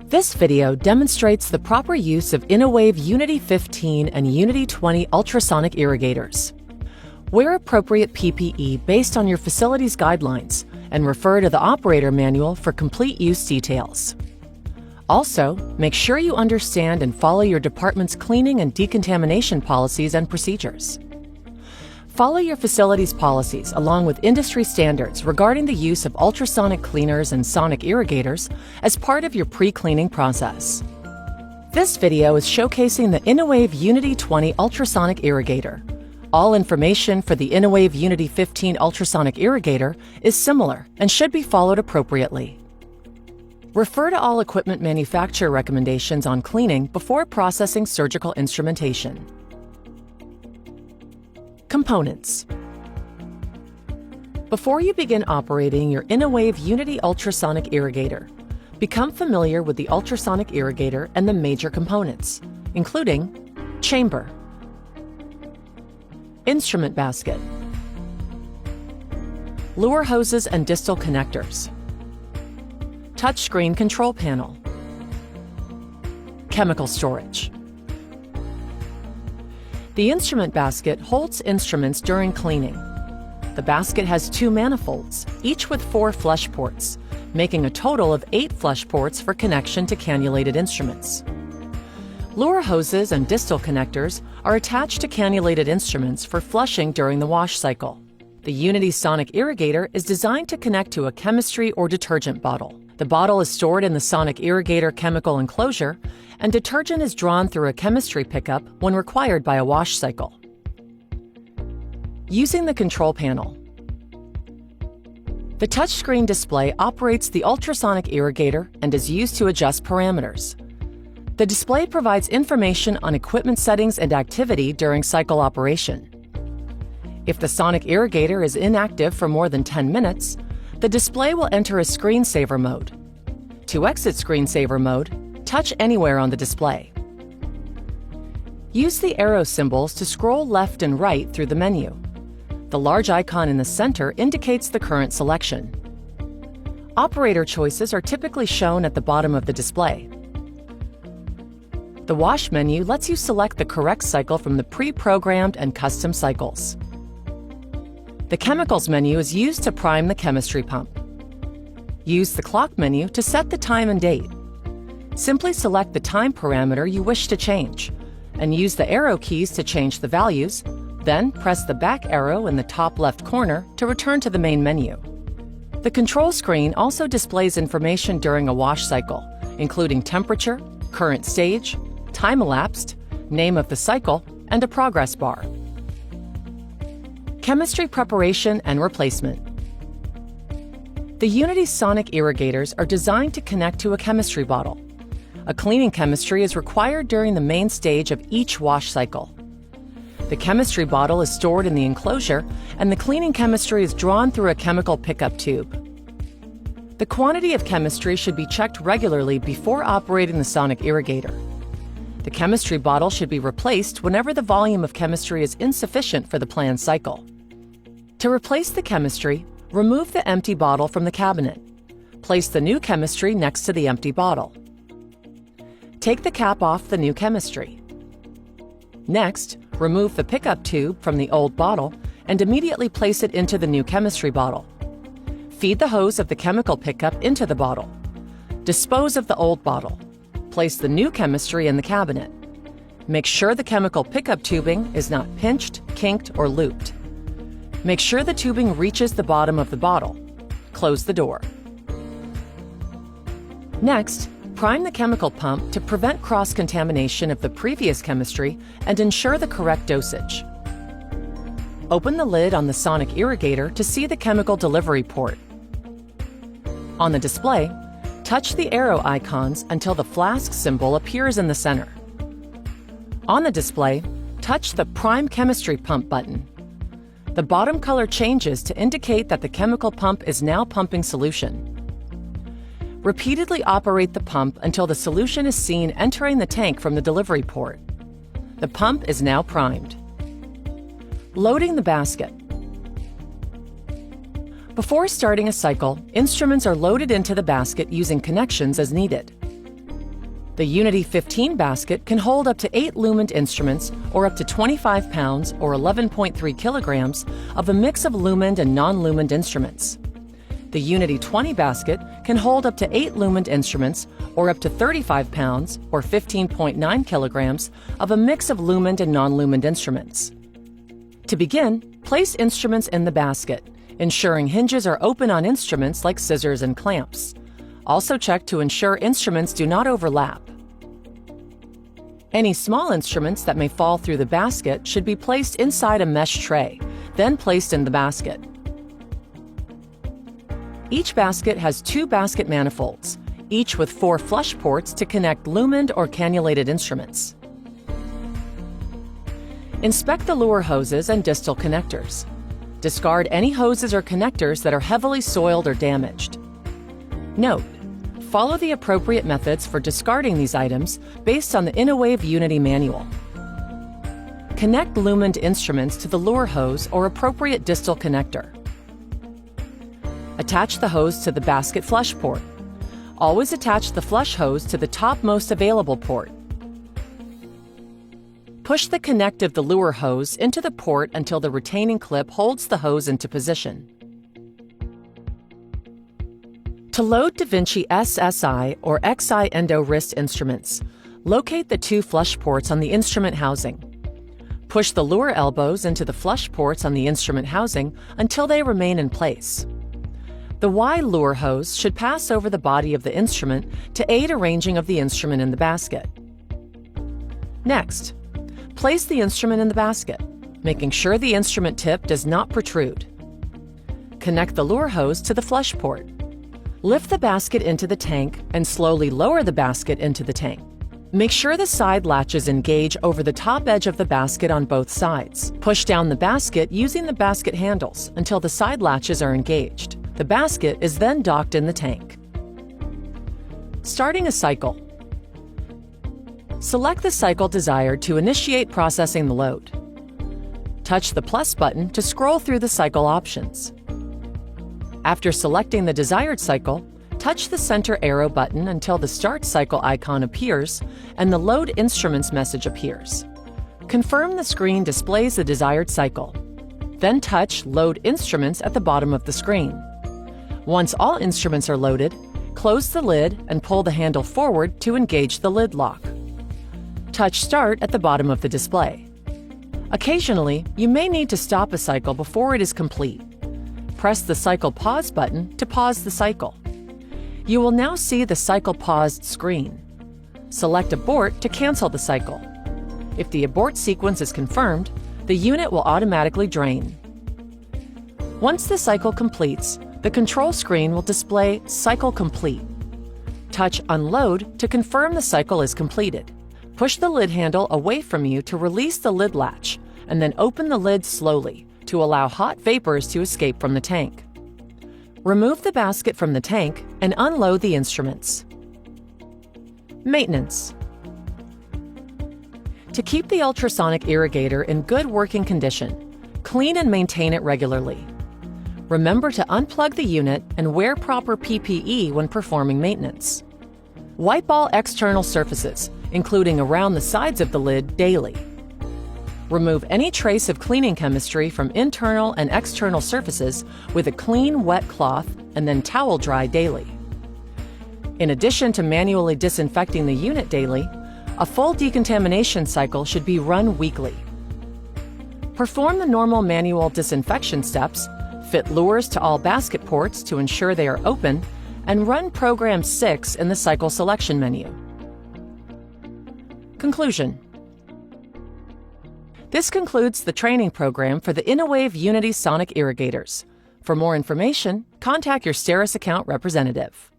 This video demonstrates the proper use of InnoWave Unity 15 and Unity 20 ultrasonic irrigators. Wear appropriate PPE based on your facility's guidelines and refer to the operator manual for complete use details. Also, make sure you understand and follow your department's cleaning and decontamination policies and procedures. Follow your facility's policies along with industry standards regarding the use of ultrasonic cleaners and sonic irrigators as part of your pre-cleaning process. This video is showcasing the InnoWave Unity 20 ultrasonic irrigator. All information for the InnoWave Unity 15 ultrasonic irrigator is similar and should be followed appropriately. Refer to all equipment manufacturer recommendations on cleaning before processing surgical instrumentation. Components. Before you begin operating your InnoWave Unity ultrasonic irrigator, become familiar with the ultrasonic irrigator and the major components, including chamber, instrument basket, lure hoses and distal connectors, touchscreen control panel, chemical storage. The instrument basket holds instruments during cleaning. The basket has 2 manifolds, each with 4 flush ports, making a total of 8 flush ports for connection to cannulated instruments. Lure hoses and distal connectors are attached to cannulated instruments for flushing during the wash cycle. The Unity Sonic Irrigator is designed to connect to a chemistry or detergent bottle. The bottle is stored in the Sonic Irrigator chemical enclosure, and detergent is drawn through a chemistry pickup when required by a wash cycle. Using the control panel. The touchscreen display operates the ultrasonic irrigator and is used to adjust parameters. The display provides information on equipment settings and activity during cycle operation. If the sonic irrigator is inactive for more than 10 minutes, the display will enter a screensaver mode. To exit screensaver mode, touch anywhere on the display. Use the arrow symbols to scroll left and right through the menu. The large icon in the center indicates the current selection. Operator choices are typically shown at the bottom of the display. The wash menu lets you select the correct cycle from the pre-programmed and custom cycles. The chemicals menu is used to prime the chemistry pump. Use the clock menu to set the time and date. Simply select the time parameter you wish to change, and use the arrow keys to change the values, then press the back arrow in the top left corner to return to the main menu. The control screen also displays information during a wash cycle, including temperature, current stage, time elapsed, name of the cycle, and a progress bar. Chemistry preparation and replacement. The Unity Sonic irrigators are designed to connect to a chemistry bottle. A cleaning chemistry is required during the main stage of each wash cycle. The chemistry bottle is stored in the enclosure, and the cleaning chemistry is drawn through a chemical pickup tube. The quantity of chemistry should be checked regularly before operating the sonic irrigator. The chemistry bottle should be replaced whenever the volume of chemistry is insufficient for the planned cycle. To replace the chemistry, remove the empty bottle from the cabinet. Place the new chemistry next to the empty bottle. Take the cap off the new chemistry. Next, remove the pickup tube from the old bottle and immediately place it into the new chemistry bottle. Feed the hose of the chemical pickup into the bottle. Dispose of the old bottle. Place the new chemistry in the cabinet. Make sure the chemical pickup tubing is not pinched, kinked, or looped. Make sure the tubing reaches the bottom of the bottle. Close the door. Next, prime the chemical pump to prevent cross-contamination of the previous chemistry and ensure the correct dosage. Open the lid on the sonic irrigator to see the chemical delivery port. On the display, touch the arrow icons until the flask symbol appears in the center. On the display, touch the Prime Chemistry Pump button. The bottom color changes to indicate that the chemical pump is now pumping solution. Repeatedly operate the pump until the solution is seen entering the tank from the delivery port. The pump is now primed. Loading the basket. Before starting a cycle, instruments are loaded into the basket using connections as needed. The Unity 15 basket can hold up to 8 lumened instruments or up to 25 pounds or 11.3 kilograms of a mix of lumened and non-lumened instruments. The Unity 20 basket can hold up to 8 lumened instruments or up to 35 pounds or 15.9 kilograms of a mix of lumened and non-lumened instruments. To begin, place instruments in the basket, ensuring hinges are open on instruments like scissors and clamps. Also check to ensure instruments do not overlap. Any small instruments that may fall through the basket should be placed inside a mesh tray, then placed in the basket. Each basket has 2 basket manifolds, each with 4 flush ports to connect lumened or cannulated instruments. Inspect the lure hoses and distal connectors. Discard any hoses or connectors that are heavily soiled or damaged. Note: follow the appropriate methods for discarding these items based on the InnoWave Unity manual. Connect lumened instruments to the lure hose or appropriate distal connector. Attach the hose to the basket flush port. Always attach the flush hose to the topmost available port. Push the connect of the lure hose into the port until the retaining clip holds the hose into position. To load DaVinci SSI or XI Endo wrist instruments, locate the 2 flush ports on the instrument housing. Push the lure elbows into the flush ports on the instrument housing until they remain in place. The Y lure hose should pass over the body of the instrument to aid arranging of the instrument in the basket. Next, place the instrument in the basket, making sure the instrument tip does not protrude. Connect the lure hose to the flush port. Lift the basket into the tank and slowly lower the basket into the tank. Make sure the side latches engage over the top edge of the basket on both sides. Push down the basket using the basket handles until the side latches are engaged. The basket is then docked in the tank. Starting a cycle. Select the cycle desired to initiate processing the load. Touch the plus button to scroll through the cycle options. After selecting the desired cycle, touch the center arrow button until the Start Cycle icon appears and the Load Instruments message appears. Confirm the screen displays the desired cycle. Then touch Load Instruments at the bottom of the screen. Once all instruments are loaded, close the lid and pull the handle forward to engage the lid lock. Touch Start at the bottom of the display. Occasionally, you may need to stop a cycle before it is complete. Press the Cycle Pause button to pause the cycle. You will now see the cycle paused screen. Select Abort to cancel the cycle. If the abort sequence is confirmed, the unit will automatically drain. Once the cycle completes, the control screen will display Cycle Complete. Touch Unload to confirm the cycle is completed. Push the lid handle away from you to release the lid latch, and then open the lid slowly to allow hot vapors to escape from the tank. Remove the basket from the tank and unload the instruments. Maintenance. To keep the ultrasonic irrigator in good working condition, clean and maintain it regularly. Remember to unplug the unit and wear proper PPE when performing maintenance. Wipe all external surfaces, including around the sides of the lid, daily. Remove any trace of cleaning chemistry from internal and external surfaces with a clean, wet cloth and then towel dry daily. In addition to manually disinfecting the unit daily, a full decontamination cycle should be run weekly. Perform the normal manual disinfection steps, fit lures to all basket ports to ensure they are open, and run Program 6 in the cycle selection menu. Conclusion. This concludes the training program for the InnoWave Unity Sonic Irrigators. For more information, contact your STERIS account representative.